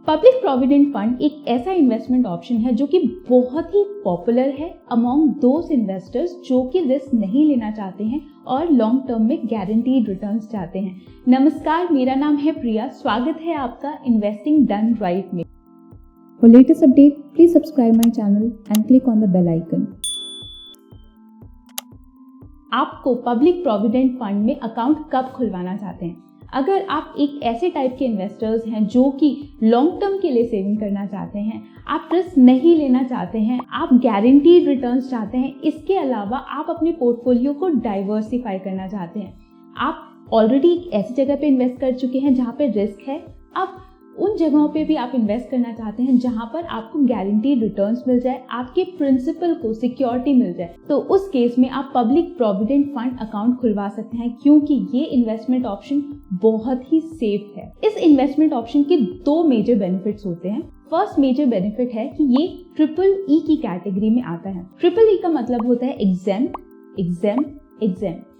Public provident fund एक ऐसा investment option है जो कि बहुत ही पॉपुलर है अमॉन्ग दोज इन्वेस्टर्स जो कि रिस्क नहीं लेना चाहते हैं और लॉन्ग टर्म में गारंटीड रिटर्न्स चाहते हैं। नमस्कार, मेरा नाम है प्रिया। स्वागत है आपका इन्वेस्टिंग डन राइट में। For latest update, please subscribe my channel and click on the bell icon. आपको पब्लिक प्रोविडेंट फंड में अकाउंट कब खुलवाना चाहते हैं? अगर आप एक ऐसे टाइप के इन्वेस्टर्स हैं जो कि लॉन्ग टर्म के लिए सेविंग करना चाहते हैं, आप रिस्क नहीं लेना चाहते हैं, आप गारंटीड रिटर्न्स चाहते हैं, इसके अलावा आप अपने पोर्टफोलियो को डाइवर्सिफाई करना चाहते हैं, आप ऑलरेडी एक ऐसी जगह पे इन्वेस्ट कर चुके हैं जहाँ पे रिस्क है, अब उन जगहों पे भी आप इन्वेस्ट करना चाहते हैं जहां पर आपको गारंटीड रिटर्न्स मिल जाए, आपके प्रिंसिपल को सिक्योरिटी मिल जाए, तो उस केस में आप पब्लिक प्रोविडेंट फंड अकाउंट खुलवा सकते हैं क्योंकि ये इन्वेस्टमेंट ऑप्शन बहुत ही सेफ है। इस इन्वेस्टमेंट ऑप्शन के दो मेजर बेनिफिट्स होते हैं। फर्स्ट मेजर बेनिफिट है कि ये ट्रिपल ई की कैटेगरी में आता है। ट्रिपल ई का मतलब होता है exempt, exempt, exempt.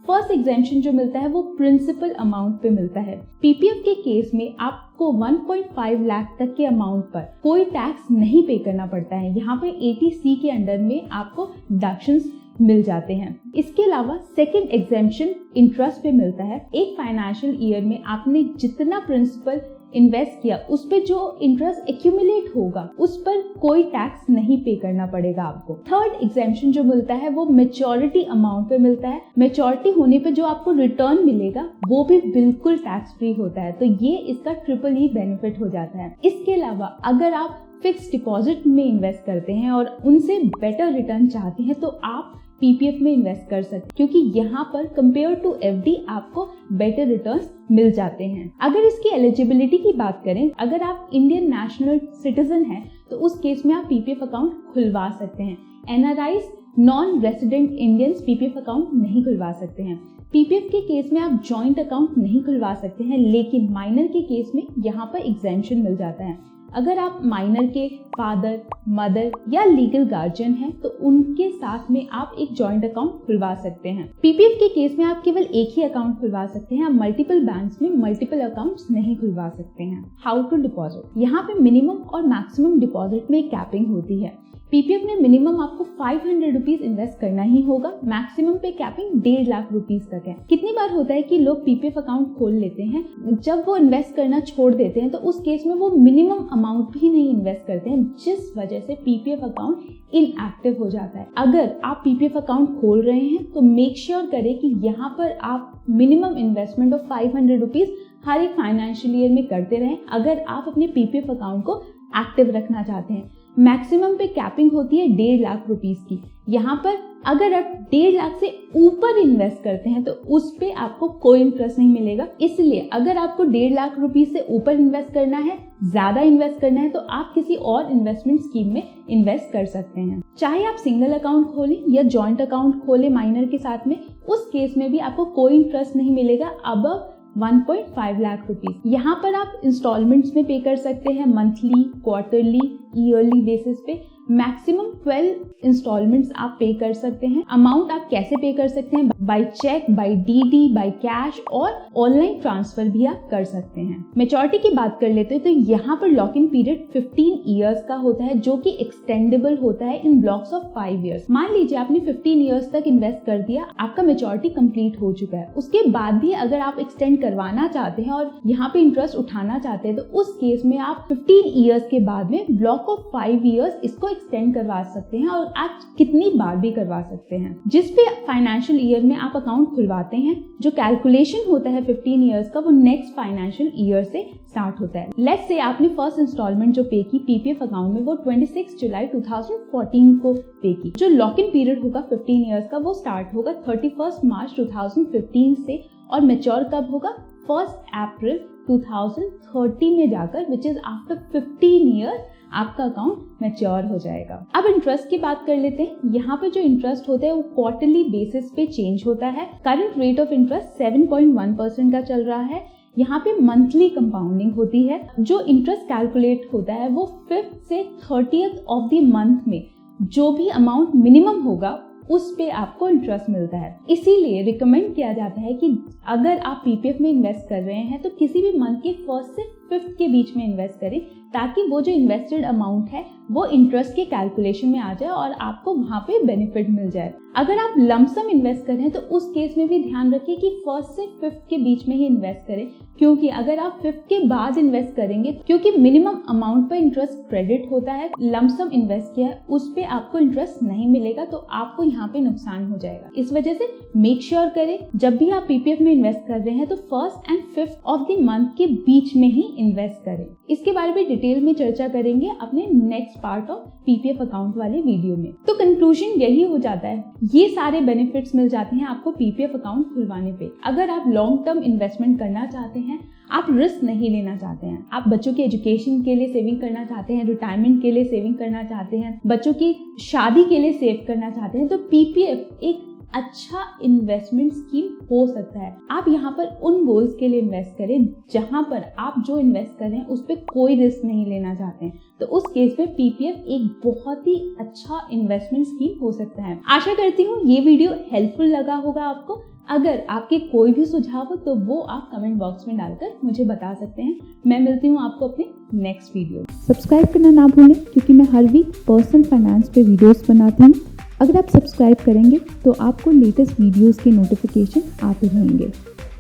First exemption जो मिलता है वो प्रिंसिपल अमाउंट पे मिलता है। पीपीएफ के केस में आपको 1.5 लाख तक के अमाउंट पर कोई टैक्स नहीं पे करना पड़ता है। यहाँ पे 80C के अंडर में आपको डिडक्शंस मिल जाते हैं। इसके अलावा सेकंड एग्जेम्पशन इंटरेस्ट पे मिलता है। एक फाइनेंशियल ईयर में आपने जितना प्रिंसिपल इन्वेस्ट किया उस पे जो इंटरेस्ट एक्यूमुलेट होगा उस पर कोई टैक्स नहीं पे करना पड़ेगा आपको। थर्ड एग्जेम्पशन जो मिलता है वो मैच्योरिटी अमाउंट पे मिलता है। मैच्योरिटी होने पे जो आपको रिटर्न मिलेगा वो भी बिल्कुल टैक्स फ्री होता है, तो ये इसका ट्रिपल ई बेनिफिट हो जाता है। इसके अलावा अगर आप फिक्स डिपॉजिट में इन्वेस्ट करते हैं और उनसे बेटर रिटर्न चाहते हैं तो आप पीपीएफ में इन्वेस्ट कर सकते हैं क्योंकि यहाँ पर कंपेयर टू एफडी आपको बेटर रिटर्न्स मिल जाते हैं। अगर इसकी एलिजिबिलिटी की बात करें, अगर आप इंडियन नेशनल सिटीजन हैं तो उस केस में आप पीपीएफ अकाउंट खुलवा सकते हैं। NRIs, non resident Indians PPF account नहीं खुलवा सकते हैं। पीपीएफ के केस में आप जॉइंट अकाउंट नहीं खुलवा सकते हैं, लेकिन माइनर के केस में यहाँ पर एग्जेम्पशन मिल जाता है। अगर आप माइनर के फादर, मदर या लीगल गार्जियन हैं तो उनके साथ में आप एक जॉइंट अकाउंट खुलवा सकते हैं। पीपीएफ के केस में आप केवल एक ही अकाउंट खुलवा सकते हैं, आप मल्टीपल बैंक्स में मल्टीपल अकाउंट्स नहीं खुलवा सकते हैं। हाउ टू डिपॉजिट, यहाँ पे मिनिमम और मैक्सिमम डिपॉजिट में कैपिंग होती है। पीपीएफ में मिनिमम आपको 500 रुपीज इन्वेस्ट करना ही होगा, मैक्सिमम पे कैपिंग 1.5 लाख रुपीज तक है। कितनी बार होता है कि लोग पीपीएफ अकाउंट खोल लेते हैं, जब वो इन्वेस्ट करना छोड़ देते हैं तो उस केस में वो मिनिमम अमाउंट भी नहीं इन्वेस्ट करते हैं, जिस वजह से पीपीएफ अकाउंट इनएक्टिव हो जाता है। अगर आप पीपीएफ अकाउंट खोल रहे हैं तो मेक श्योर करें कि यहाँ पर आप मिनिमम इन्वेस्टमेंट ऑफ 500 रुपीज हर एक फाइनेंशियल ईयर में करते रहें अगर आप अपने पीपीएफ अकाउंट को एक्टिव रखना चाहते हैं। मैक्सिमम पे कैपिंग होती है 1.5 लाख रुपीस की। यहाँ पर अगर आप 1.5 लाख से ऊपर इन्वेस्ट करते हैं तो उस पे आपको कोई इंटरेस्ट नहीं मिलेगा। इसलिए अगर आपको 1.5 लाख रुपीस से ऊपर इन्वेस्ट करना है, ज्यादा इन्वेस्ट करना है, तो आप किसी और इन्वेस्टमेंट स्कीम में इन्वेस्ट कर सकते हैं। चाहे आप सिंगल अकाउंट खोलें या जॉइंट अकाउंट खोलें माइनर के साथ में, उस केस में भी आपको कोई इंटरेस्ट नहीं मिलेगा अबव 1.5 लाख रुपीज। यहाँ पर आप इंस्टॉलमेंट्स में पे कर सकते हैं, मंथली, क्वार्टरली, ईयरली बेसिस पे। मैक्सिमम 12 इंस्टॉलमेंट्स आप पे कर सकते हैं। अमाउंट आप कैसे पे कर सकते हैं? By cheque, by DD, by cash और ऑनलाइन ट्रांसफर भी आप कर सकते हैं। मैच्योरिटी की बात कर लेते हैं तो यहाँ पर लॉक इन पीरियड 15 ईयर्स का होता है जो कि एक्सटेंडेबल होता है इन ब्लॉक्स ऑफ 5 ईयर्स। मान लीजिए आपने 15 ईयर्स तक इन्वेस्ट कर दिया, आपका मैच्योरिटी कंप्लीट हो चुका है, उसके बाद भी अगर आप एक्सटेंड करवाना चाहते हैं और यहाँ पे इंटरेस्ट उठाना चाहते हैं तो उस केस में आप 15 ईयर्स के बाद में ब्लॉक ऑफ 5 ईयर्स इसको एक्सटेंड करवा सकते हैं और आप कितनी बार भी करवा सकते हैं। जिस भी फाइनेंशियल ईयर में आप अकाउंट खुलवाते हैं, जो कैलकुलेशन होता है 15 ईयर्स का वो नेक्स्ट फाइनेंशियल ईयर से स्टार्ट होता है। लेट्स से आपने फर्स्ट इंस्टॉलमेंट जो पे की पीपीएफ अकाउंट में वो 26 जुलाई 2014 को पे की। जो लॉक इन पीरियड होगा 15 ईयर्स का वो स्टार्ट होगा 31 मार्च 2015 से और मैच्योर कब होगा? 1 अप्रैल 2030 में जाकर, विच इज आफ्टर 15 ईयर्स आपका अकाउंट मैच्योर हो जाएगा। अब इंटरेस्ट की बात कर लेते हैं। यहाँ पे जो इंटरेस्ट होता है वो क्वार्टरली बेसिस पे चेंज होता है। करंट रेट ऑफ इंटरेस्ट 7.1% का चल रहा है। यहाँ पे मंथली कंपाउंडिंग होती है। जो इंटरेस्ट कैलकुलेट होता है वो 5th से 30th ऑफ द मंथ में जो भी अमाउंट मिनिमम होगा उस पे आपको इंटरेस्ट मिलता है। इसीलिए रिकमेंड किया जाता है कि अगर आप पीपीएफ में इन्वेस्ट कर रहे हैं तो किसी भी मंथ के 1st से 5th के बीच में इन्वेस्ट करें, ताकि वो जो इन्वेस्टेड अमाउंट है वो इंटरेस्ट के कैलकुलेशन में आ जाए और आपको वहाँ पे बेनिफिट मिल जाए। अगर आप लमसम इन्वेस्ट कर रहे हैं तो उस केस में भी ध्यान रखिए कि 1st से 5th के बीच में ही इन्वेस्ट करें, क्योंकि अगर आप 5th के बाद इन्वेस्ट करेंगे, क्योंकि मिनिमम अमाउंट पर इंटरेस्ट क्रेडिट होता है, लमसम इन्वेस्ट किया है उस पे आपको इंटरेस्ट नहीं मिलेगा, तो आपको यहाँ पे नुकसान हो जाएगा। इस वजह से मेक श्योर करें जब भी आप पीपीएफ में इन्वेस्ट कर रहे हैं तो 1st and 5th of the month के बीच में ही इन्वेस्ट करें। इसके बारे में डिटेल में चर्चा करेंगे अपने next part of PPF account वाले वीडियो में। तो कंक्लूजन यही हो जाता है, ये सारे बेनिफिट्स मिल जाते हैं आपको पीपीएफ अकाउंट खुलवाने पे। अगर आप लॉन्ग टर्म इन्वेस्टमेंट करना चाहते हैं, आप रिस्क नहीं लेना चाहते हैं, आप बच्चों के एजुकेशन के लिए सेविंग करना चाहते हैं, रिटायरमेंट के लिए सेविंग करना चाहते हैं, बच्चों की शादी के लिए सेव करना चाहते हैं, तो पीपीएफ एक अच्छा इन्वेस्टमेंट स्कीम हो सकता है। आप यहाँ पर उन गोल्स के लिए इन्वेस्ट करें जहाँ पर आप जो इन्वेस्ट कर रहे हैं उस पर कोई रिस्क नहीं लेना चाहते हैं, तो उस केस में पीपीएफ एक बहुत ही अच्छा इन्वेस्टमेंट स्कीम हो सकता है। आशा करती हूँ ये वीडियो हेल्पफुल लगा होगा आपको। अगर आपके कोई भी सुझाव हो तो वो आप कमेंट बॉक्स में डालकर मुझे बता सकते हैं। मैं मिलती हूँ आपको अपने नेक्स्ट वीडियो। सब्सक्राइब करना ना भूलें, क्योंकि मैं हर वीक पर्सनल फाइनेंस पे वीडियोस बनाती हूँ। अगर आप सब्सक्राइब करेंगे तो आपको लेटेस्ट वीडियोस के नोटिफिकेशन आते रहेंगे।